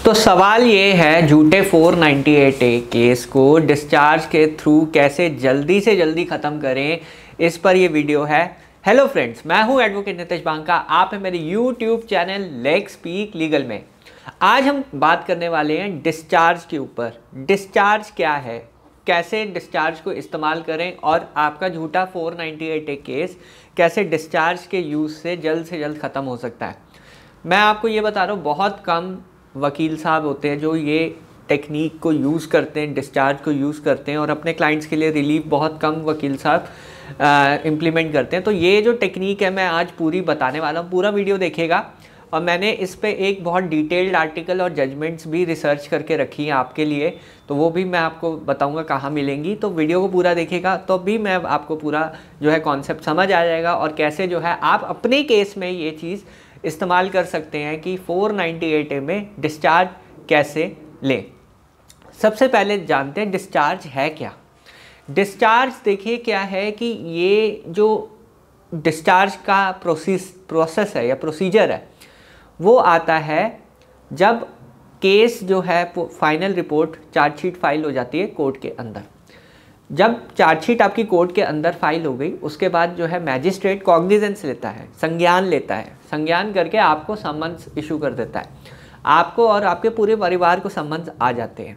तो सवाल ये है, झूठे 498A केस को डिस्चार्ज के थ्रू कैसे जल्दी से जल्दी ख़त्म करें, इस पर ये वीडियो है। हेलो फ्रेंड्स, मैं हूं एडवोकेट नितेश बांका, आप हैं मेरे YouTube channel let's speak legal में। आज हम बात करने वाले हैं डिस्चार्ज के ऊपर। डिस्चार्ज क्या है, कैसे डिस्चार्ज को इस्तेमाल करें और आपका झूठा 498A केस कैसे डिस्चार्ज के यूज़ से जल्द ख़त्म हो सकता है। मैं आपको ये बता रहा हूँ, बहुत कम वकील साहब होते हैं जो ये टेक्निक को यूज़ करते हैं, डिस्चार्ज को यूज़ करते हैं और अपने क्लाइंट्स के लिए रिलीफ बहुत कम वकील साहब इम्प्लीमेंट करते हैं। तो ये जो टेक्निक है मैं आज पूरी बताने वाला हूँ, पूरा वीडियो देखिएगा। और मैंने इस पे एक बहुत डिटेल्ड आर्टिकल और जजमेंट्स भी रिसर्च करके रखी हैं आपके लिए, तो वो भी मैं आपको बताऊंगा कहाँ मिलेंगी। तो वीडियो को पूरा देखिएगा तो भी मैं आपको पूरा जो है कॉन्सेप्ट समझ आ जाएगा और कैसे जो है आप अपने केस में ये चीज़ इस्तेमाल कर सकते हैं कि 498A में डिस्चार्ज कैसे लें। सबसे पहले जानते हैं डिस्चार्ज है क्या। डिस्चार्ज देखिए क्या है कि ये जो डिस्चार्ज का प्रोसेस है या प्रोसीजर है वो आता है जब केस जो है फाइनल रिपोर्ट चार्जशीट फाइल हो जाती है कोर्ट के अंदर। जब चार्जशीट आपकी कोर्ट के अंदर फाइल हो गई उसके बाद जो है मैजिस्ट्रेट कॉग्निजेंस लेता है, संज्ञान लेता है। संज्ञान करके आपको समन्स इशू कर देता है, आपको और आपके पूरे परिवार को समन्स आ जाते हैं।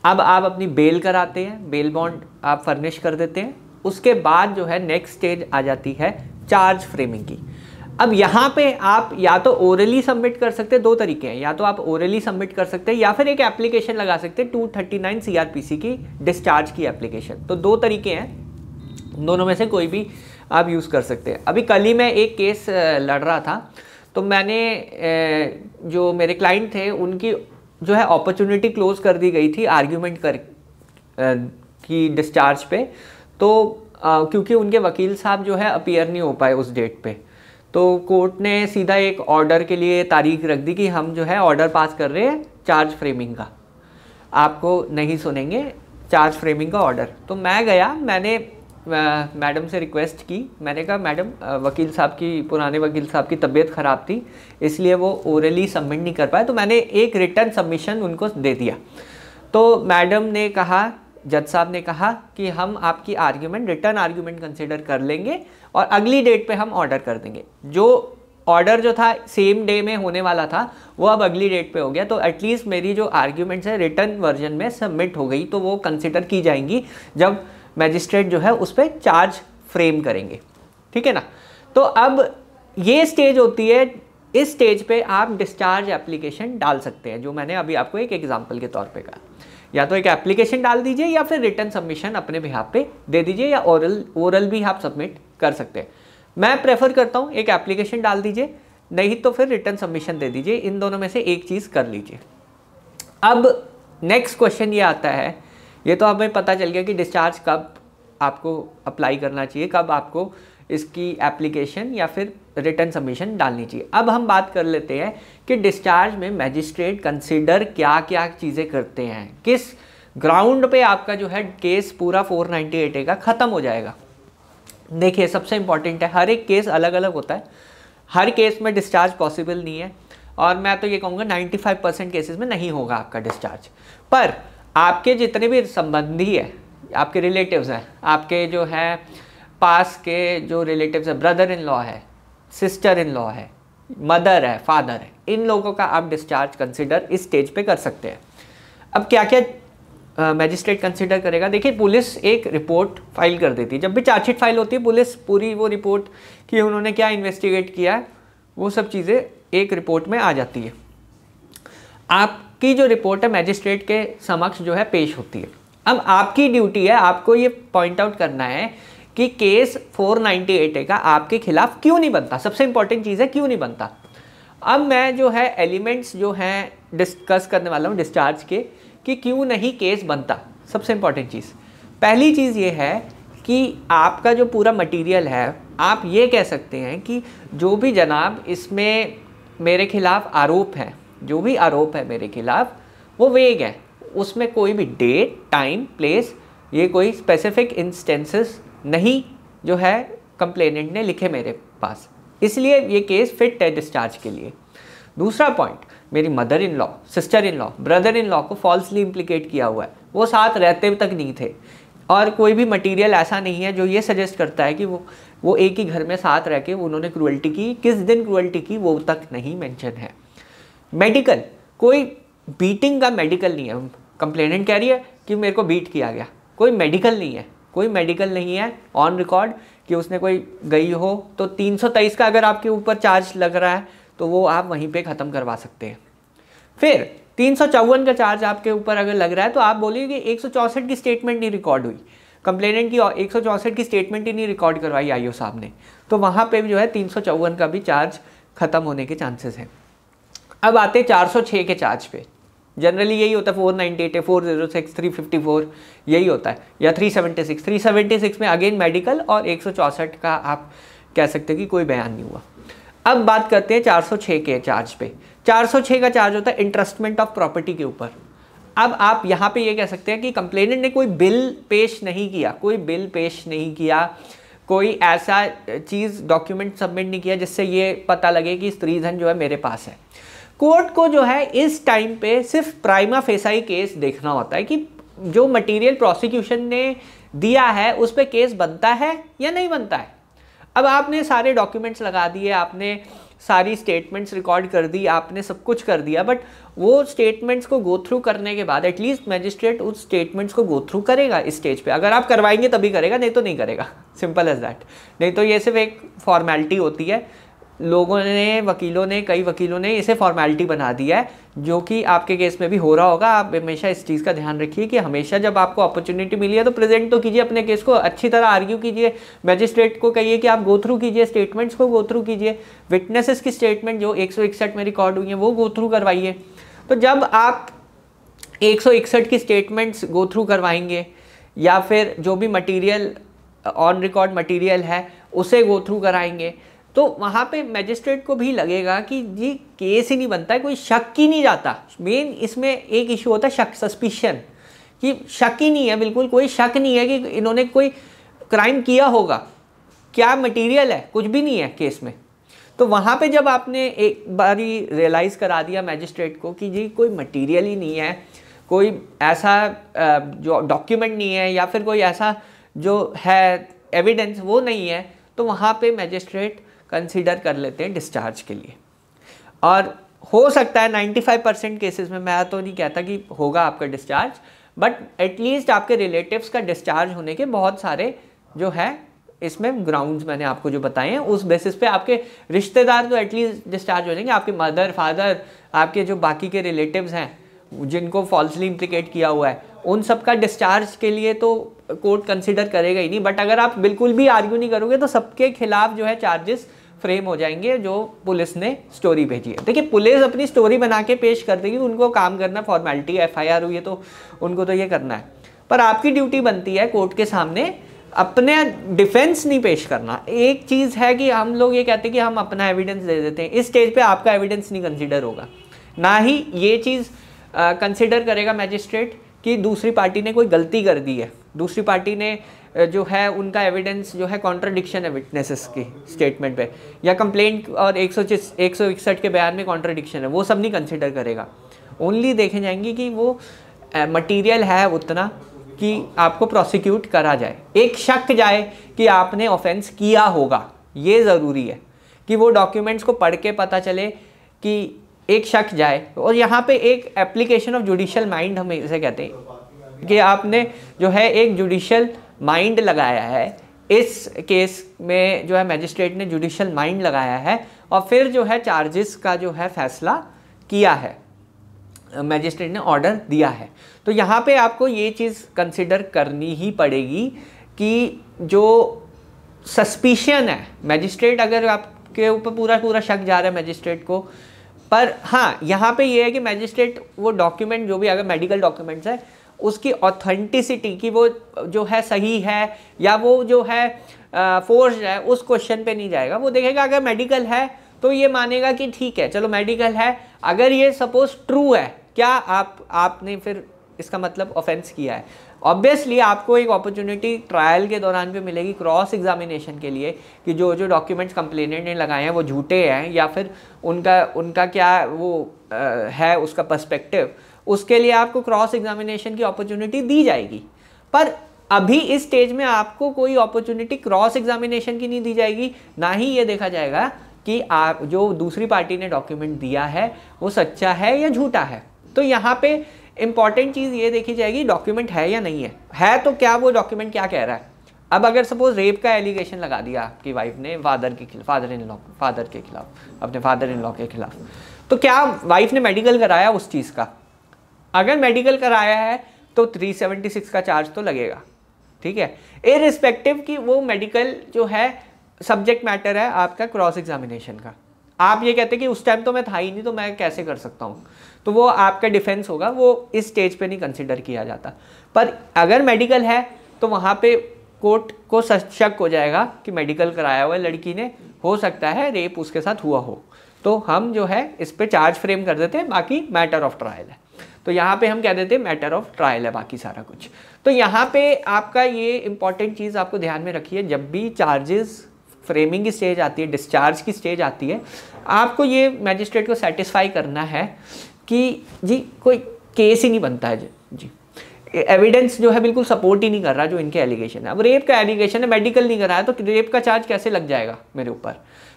अब आप अपनी बेल कराते हैं, बेल बॉन्ड आप फर्निश कर देते हैं। उसके बाद जो है नेक्स्ट स्टेज आ जाती है चार्ज फ्रेमिंग की। अब यहाँ पे आप या तो ओरली सबमिट कर सकते हैं, दो तरीके हैं, या तो आप ओरली सबमिट कर सकते हैं या फिर एक एप्लीकेशन लगा सकते हैं 239 CRPC की डिस्चार्ज की एप्लीकेशन। तो दो तरीके हैं, दोनों में से कोई भी आप यूज़ कर सकते हैं। अभी कल ही मैं एक केस लड़ रहा था, तो मैंने जो मेरे क्लाइंट थे उनकी जो है अपॉर्चुनिटी क्लोज कर दी गई थी आर्ग्यूमेंट कर की डिस्चार्ज पे। तो क्योंकि उनके वकील साहब जो है अपीयर नहीं हो पाए उस डेट पे, तो कोर्ट ने सीधा एक ऑर्डर के लिए तारीख रख दी कि हम जो है ऑर्डर पास कर रहे हैं चार्ज फ्रेमिंग का, आपको नहीं सुनेंगे चार्ज फ्रेमिंग का ऑर्डर। तो मैं गया, मैंने मैडम से रिक्वेस्ट की, मैंने कहा मैडम वकील साहब की, पुराने वकील साहब की तबीयत ख़राब थी इसलिए वो ओरली सबमिट नहीं कर पाए, तो मैंने एक रिटर्न सबमिशन उनको दे दिया। तो मैडम ने कहा, जज साहब ने कहा कि हम आपकी आर्ग्यूमेंट, रिटर्न आर्ग्यूमेंट कंसिडर कर लेंगे और अगली डेट पे हम ऑर्डर कर देंगे। जो ऑर्डर जो था सेम डे में होने वाला था वो अब अगली डेट पे हो गया। तो एटलीस्ट मेरी जो आर्ग्यूमेंट्स है रिटर्न वर्जन में सबमिट हो गई, तो वो कंसिडर की जाएंगी जब मैजिस्ट्रेट जो है उस पर चार्ज फ्रेम करेंगे। ठीक है ना। तो अब ये स्टेज होती है, इस स्टेज पे आप डिस्चार्ज एप्लीकेशन डाल सकते हैं, जो मैंने अभी आपको एक एग्जांपल के तौर पे कहा। या तो एक एप्लीकेशन डाल दीजिए या फिर रिटर्न सबमिशन अपने बिहाफ पे दे दीजिए, या ओरल भी आप सबमिट कर सकते हैं। मैं प्रेफर करता हूँ एक एप्लीकेशन डाल दीजिए, नहीं तो फिर रिटर्न सबमिशन दे दीजिए। इन दोनों में से एक चीज़ कर लीजिए। अब नेक्स्ट क्वेश्चन ये आता है, ये तो हमें पता चल गया कि डिस्चार्ज कब आपको अप्लाई करना चाहिए, कब आपको इसकी एप्लीकेशन या फिर रिटर्न सबमिशन डालनी चाहिए। अब हम बात कर लेते हैं कि डिस्चार्ज में मैजिस्ट्रेट कंसीडर क्या क्या चीज़ें करते हैं, किस ग्राउंड पे आपका जो है केस पूरा 498A का ख़त्म हो जाएगा। देखिए सबसे इम्पॉर्टेंट है, हर एक केस अलग अलग होता है, हर केस में डिस्चार्ज पॉसिबल नहीं है, और मैं तो ये कहूँगा 95% केसेस में नहीं होगा आपका डिस्चार्ज। पर आपके जितने भी संबंधी है, आपके रिलेटिव्स हैं, आपके जो है पास के जो रिलेटिव्स है, ब्रदर इन लॉ है, सिस्टर इन लॉ है, मदर है, फादर है, इन लोगों का आप डिस्चार्ज कंसिडर इस स्टेज पे कर सकते हैं। अब क्या क्या मैजिस्ट्रेट कंसिडर करेगा, देखिए पुलिस एक रिपोर्ट फाइल कर देती है। जब भी चार्जशीट फाइल होती है पुलिस पूरी वो रिपोर्ट कि उन्होंने क्या इन्वेस्टिगेट किया है वो सब चीज़ें एक रिपोर्ट में आ जाती है। आपकी जो रिपोर्ट है मैजिस्ट्रेट के समक्ष जो है पेश होती है। अब आपकी ड्यूटी है, आपको ये पॉइंट आउट करना है कि केस 498A का आपके खिलाफ क्यों नहीं बनता। सबसे इंपॉर्टेंट चीज़ है क्यों नहीं बनता। अब मैं जो है एलिमेंट्स जो हैं डिस्कस करने वाला हूँ डिस्चार्ज के, कि क्यों नहीं केस बनता। सबसे इंपॉर्टेंट चीज़, पहली चीज़ ये है कि आपका जो पूरा मटेरियल है, आप ये कह सकते हैं कि जो भी जनाब इसमें मेरे खिलाफ आरोप है, जो भी आरोप है मेरे खिलाफ वो वेग है, उसमें कोई भी डेट, टाइम, प्लेस, ये कोई स्पेसिफिक इंस्टेंसेस नहीं जो है कंप्लेनेंट ने लिखे मेरे पास, इसलिए ये केस फिट है डिस्चार्ज के लिए। दूसरा पॉइंट, मेरी mother in law, sister in law, brother in law को फॉल्सली इम्प्लीकेट किया हुआ है, वो साथ रहते तक नहीं थे। और कोई भी मटेरियल ऐसा नहीं है जो ये सजेस्ट करता है कि वो एक ही घर में साथ रह के उन्होंने क्रूअल्टी की, किस दिन क्रूअल्टी की वो तक नहीं मेंशन है। मेडिकल, कोई बीटिंग का मेडिकल नहीं है। कंप्लेनेंट कह रही है कि मेरे को बीट किया गया, कोई मेडिकल नहीं है, कोई मेडिकल नहीं है ऑन रिकॉर्ड कि उसने कोई गई हो। तो 323 का अगर आपके ऊपर चार्ज लग रहा है तो वो आप वहीं पे ख़त्म करवा सकते हैं। फिर 354 का चार्ज आपके ऊपर अगर लग रहा है तो आप बोलिए कि 164 की स्टेटमेंट नहीं रिकॉर्ड हुई, कंप्लेनेंट की 164 की स्टेटमेंट ही नहीं रिकॉर्ड करवाई आईओ साहब ने, तो वहाँ पे भी जो है 354 का भी चार्ज ख़त्म होने के चांसेस हैं। अब आते 406 के चार्ज पे। जनरली यही होता है 498 406 354 यही होता है, या 376 में अगेन मेडिकल और 164 का आप कह सकते हैं कि कोई बयान नहीं हुआ। अब बात करते हैं 406 के चार्ज पे। 406 का चार्ज होता है इंटरेस्टमेंट ऑफ प्रॉपर्टी के ऊपर। अब आप यहाँ पे ये कह सकते हैं कि कंप्लेनेंट ने कोई बिल पेश नहीं किया, कोई बिल पेश नहीं किया, कोई ऐसा चीज़ डॉक्यूमेंट सबमिट नहीं किया जिससे ये पता लगे कि स्त्रीधन जो है मेरे पास है। कोर्ट को जो है इस टाइम पे सिर्फ प्राइमा फेसाई केस देखना होता है कि जो मटेरियल प्रोसिक्यूशन ने दिया है उस पर केस बनता है या नहीं बनता है। अब आपने सारे डॉक्यूमेंट्स लगा दिए, आपने सारी स्टेटमेंट्स रिकॉर्ड कर दी, आपने सब कुछ कर दिया, बट वो स्टेटमेंट्स को गो थ्रू करने के बाद एटलीस्ट मैजिस्ट्रेट उस स्टेटमेंट्स को गो थ्रू करेगा इस स्टेज पे। अगर आप करवाएंगे तभी करेगा, नहीं तो नहीं करेगा, सिंपल एज दैट। नहीं तो ये सिर्फ एक फॉर्मेलिटी होती है। लोगों ने, वकीलों ने, कई वकीलों ने इसे फॉर्मेलिटी बना दिया है, जो कि आपके केस में भी हो रहा होगा। आप हमेशा इस चीज़ का ध्यान रखिए कि हमेशा जब आपको अपॉर्चुनिटी मिली है तो प्रेजेंट तो कीजिए अपने केस को, अच्छी तरह आर्ग्यू कीजिए, मैजिस्ट्रेट को कहिए कि आप गो थ्रू कीजिए, स्टेटमेंट्स को गो थ्रू कीजिए, विटनेसेस की स्टेटमेंट जो 161 में रिकॉर्ड हुई है वो गो थ्रू करवाइए। तो जब आप 161 की स्टेटमेंट्स गो थ्रू करवाएंगे या फिर जो भी मटीरियल ऑन रिकॉर्ड मटीरियल है उसे गो थ्रू कराएंगे तो वहाँ पे मैजिस्ट्रेट को भी लगेगा कि जी केस ही नहीं बनता है, कोई शक ही नहीं जाता। मेन इसमें एक इशू होता है शक, सस्पिशन, कि शक ही नहीं है, बिल्कुल कोई शक नहीं है कि इन्होंने कोई क्राइम किया होगा। क्या मटेरियल है, कुछ भी नहीं है केस में। तो वहाँ पे जब आपने एक बारी रियलाइज़ करा दिया मैजिस्ट्रेट को कि जी कोई मटेरियल ही नहीं है, कोई ऐसा जो डॉक्यूमेंट नहीं है या फिर कोई ऐसा जो है एविडेंस वो नहीं है, तो वहाँ पे मैजिस्ट्रेट कंसीडर कर लेते हैं डिस्चार्ज के लिए। और हो सकता है 95% केसेस में, मैं तो नहीं कहता कि होगा आपका डिस्चार्ज, बट एटलीस्ट आपके रिलेटिव्स का डिस्चार्ज होने के बहुत सारे जो है इसमें ग्राउंड्स मैंने आपको जो बताए हैं, उस बेसिस पे आपके रिश्तेदार तो एटलीस्ट डिस्चार्ज हो जाएंगे। आपके मदर, फादर, आपके जो बाकी के रिलेटिव्स हैं जिनको फॉल्सली इम्प्लिकेट किया हुआ है, उन सब का डिस्चार्ज के लिए तो कोर्ट कंसीडर करेगा ही नहीं। बट अगर आप बिल्कुल भी आर्ग्यू नहीं करोगे तो सबके खिलाफ जो है चार्जेस फ्रेम हो जाएंगे जो पुलिस ने स्टोरी भेजी है। देखिए पुलिस अपनी स्टोरी बना के पेश कर देगी, उनको काम करना, फॉर्मेलिटी, एफआईआर हुई है तो उनको तो ये करना है, पर आपकी ड्यूटी बनती है कोर्ट के सामने अपने डिफेंस नहीं पेश करना। एक चीज़ है कि हम लोग ये कहते हैं कि हम अपना एविडेंस दे देते हैं, इस स्टेज पे आपका एविडेंस नहीं कंसीडर होगा, ना ही ये चीज़ कंसीडर करेगा मैजिस्ट्रेट कि दूसरी पार्टी ने कोई गलती कर दी है, दूसरी पार्टी ने जो है उनका एविडेंस जो है कॉन्ट्राडिक्शन है विटनेसेस की स्टेटमेंट पे, या कंप्लेंट और 161 के बयान में कॉन्ट्राडिक्शन है, वो सब नहीं कंसीडर करेगा। ओनली देखे जाएंगी कि वो मटेरियल है उतना कि आपको प्रोसिक्यूट करा जाए, एक शक जाए कि आपने ऑफेंस किया होगा। ये ज़रूरी है कि वो डॉक्यूमेंट्स को पढ़ के पता चले कि एक शक जाए। और यहाँ पे एक एप्लीकेशन ऑफ जुडिशियल माइंड हम इसे कहते हैं कि आपने जो है एक जुडिशियल माइंड लगाया है, इस केस में जो है मैजिस्ट्रेट ने जुडिशियल माइंड लगाया है और फिर जो है चार्जेस का जो है फैसला किया है, मैजिस्ट्रेट ने ऑर्डर दिया है। तो यहाँ पे आपको ये चीज़ कंसिडर करनी ही पड़ेगी कि जो सस्पिशन है, मैजिस्ट्रेट अगर आपके ऊपर पूरा शक जा रहा है मैजिस्ट्रेट को, पर हाँ यहाँ पे ये है कि मैजिस्ट्रेट वो डॉक्यूमेंट जो भी अगर मेडिकल डॉक्यूमेंट्स है उसकी ऑथेंटिसिटी की वो जो है सही है या वो जो है फोर्स्ड है, उस क्वेश्चन पे नहीं जाएगा। वो देखेगा अगर मेडिकल है तो ये मानेगा कि ठीक है चलो मेडिकल है, अगर ये सपोज ट्रू है, क्या आपने फिर इसका मतलब ऑफेंस किया है। ऑब्वियसली आपको एक अपॉर्चुनिटी ट्रायल के दौरान भी मिलेगी क्रॉस एग्जामिनेशन के लिए कि जो जो डॉक्यूमेंट्स कंप्लेनेंट ने लगाए हैं वो झूठे हैं या फिर उनका क्या वो है उसका पर्सपेक्टिव, उसके लिए आपको क्रॉस एग्जामिनेशन की अपॉर्चुनिटी दी जाएगी। पर अभी इस स्टेज में आपको कोई अपॉर्चुनिटी क्रॉस एग्जामिनेशन की नहीं दी जाएगी, ना ही ये देखा जाएगा कि आप जो दूसरी पार्टी ने डॉक्यूमेंट दिया है वो सच्चा है या झूठा है। तो यहाँ पे इंपॉर्टेंट चीज़ ये देखी जाएगी डॉक्यूमेंट है या नहीं है तो क्या वो डॉक्यूमेंट क्या कह रहा है। अब अगर सपोज रेप का एलिगेशन लगा दिया आपकी वाइफ ने फादर के खिलाफ, अपने फादर इन लॉ के खिलाफ, तो क्या वाइफ ने मेडिकल कराया उस चीज़ का? अगर मेडिकल कराया है तो 376 का चार्ज तो लगेगा, ठीक है, इररिस्पेक्टिव कि वो मेडिकल जो है सब्जेक्ट मैटर है आपका क्रॉस एग्जामिनेशन का। आप ये कहते कि उस टाइम तो मैं था ही नहीं तो मैं कैसे कर सकता हूँ, तो वो आपका डिफेंस होगा, वो इस स्टेज पे नहीं कंसिडर किया जाता। पर अगर मेडिकल है तो वहाँ पे कोर्ट को शक हो जाएगा कि मेडिकल कराया हुआ लड़की ने, हो सकता है रेप उसके साथ हुआ हो, तो हम जो है इस पे चार्ज फ्रेम कर देते हैं, बाकी मैटर ऑफ ट्रायल है। तो यहाँ पे हम कह देते हैं मैटर ऑफ ट्रायल है बाकी सारा कुछ। तो यहाँ पे आपका ये इंपॉर्टेंट चीज़ आपको ध्यान में रखिए, जब भी चार्जेस फ्रेमिंग की स्टेज आती है, डिस्चार्ज की स्टेज आती है, आपको ये मैजिस्ट्रेट को सेटिस्फाई करना है कि जी कोई केस ही नहीं बनता है जी, एविडेंस जो है बिल्कुल सपोर्ट ही नहीं कर रहा जो इनके एलिगेशन है। अब रेप का एलिगेशन है, मेडिकल नहीं कराया, तो रेप का चार्ज कैसे लग जाएगा मेरे ऊपर?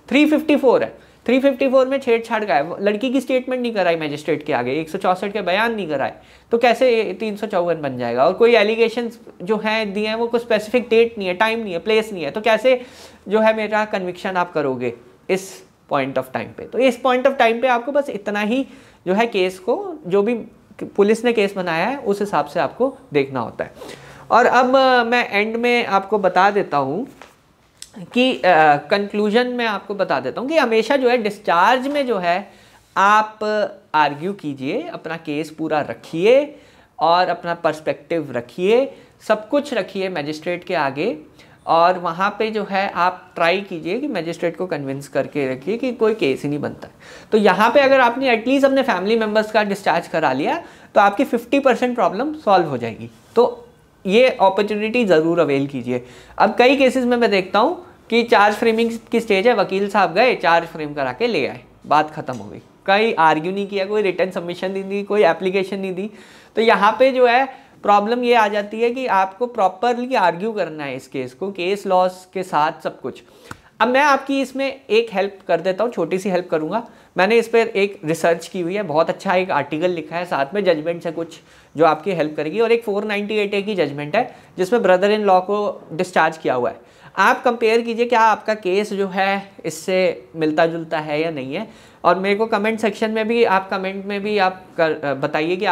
354 है, 354 में छेड़छाड़ का है, लड़की की स्टेटमेंट नहीं कराई मैजिस्ट्रेट के आगे, 164 के बयान नहीं कराए, तो कैसे 354 बन जाएगा? और कोई एलिगेशन जो हैं दिए हैं वो कोई स्पेसिफिक डेट नहीं है, टाइम नहीं है, प्लेस नहीं है, तो कैसे जो है मेरा कन्विक्शन आप करोगे इस पॉइंट ऑफ टाइम पे? तो इस पॉइंट ऑफ टाइम पे आपको बस इतना ही जो है केस को, जो भी पुलिस ने केस बनाया है उस हिसाब से आपको देखना होता है। और अब मैं एंड में आपको बता देता हूँ कि कंक्लूजन में आपको बता देता हूँ कि हमेशा जो है डिस्चार्ज में जो है आप आर्ग्यू कीजिए, अपना केस पूरा रखिए और अपना पर्सपेक्टिव रखिए, सब कुछ रखिए मैजिस्ट्रेट के आगे, और वहाँ पे जो है आप ट्राई कीजिए कि मैजिस्ट्रेट को कन्विंस करके रखिए कि कोई केस ही नहीं बनता है। तो यहाँ पे अगर आपने एटलीस्ट अपने फैमिली मेम्बर्स का डिस्चार्ज करा लिया तो आपकी 50% प्रॉब्लम सॉल्व हो जाएगी। तो ये अपॉर्चुनिटी ज़रूर अवेल कीजिए। अब कई केसेस में मैं देखता हूँ कि चार्ज फ्रेमिंग की स्टेज है, वकील साहब गए, चार्ज फ्रेम करा के ले आए, बात ख़त्म हो गई, कहीं आर्ग्यू नहीं किया, कोई रिटर्न सबमिशन नहीं दी, कोई एप्लीकेशन नहीं दी। तो यहाँ पे जो है प्रॉब्लम ये आ जाती है कि आपको प्रॉपरली आर्ग्यू करना है इस केस को, केस लॉस के साथ सब कुछ। अब मैं आपकी इसमें एक हेल्प कर देता हूँ, छोटी सी हेल्प करूँगा। मैंने इस पर एक रिसर्च की हुई है, बहुत अच्छा एक आर्टिकल लिखा है, साथ में जजमेंट्स है कुछ जो आपकी हेल्प करेगी, और एक 498A की जजमेंट है जिसमें ब्रदर इन लॉ को डिस्चार्ज किया हुआ है। आप कंपेयर कीजिए क्या आपका केस जो है इससे मिलता जुलता है या नहीं है, और मेरे को कमेंट सेक्शन में भी आप कमेंट में भी आप बताइए कि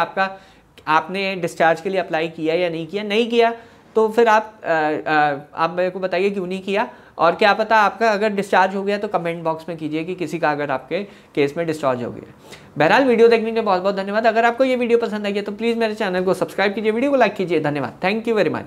आपने डिस्चार्ज के लिए अप्लाई किया या नहीं किया। नहीं किया तो फिर आप मेरे को बताइए क्यों नहीं किया, और क्या पता आपका अगर डिस्चार्ज हो गया तो कमेंट बॉक्स में कीजिए कि किसी का अगर आपके केस में डिस्चार्ज हो गया। बहरहाल वीडियो देखने के लिए बहुत बहुत धन्यवाद। अगर आपको ये वीडियो पसंद आई है तो प्लीज़ मेरे चैनल को सब्सक्राइब कीजिए, वीडियो को लाइक कीजिए। धन्यवाद, थैंक यू वेरी मच।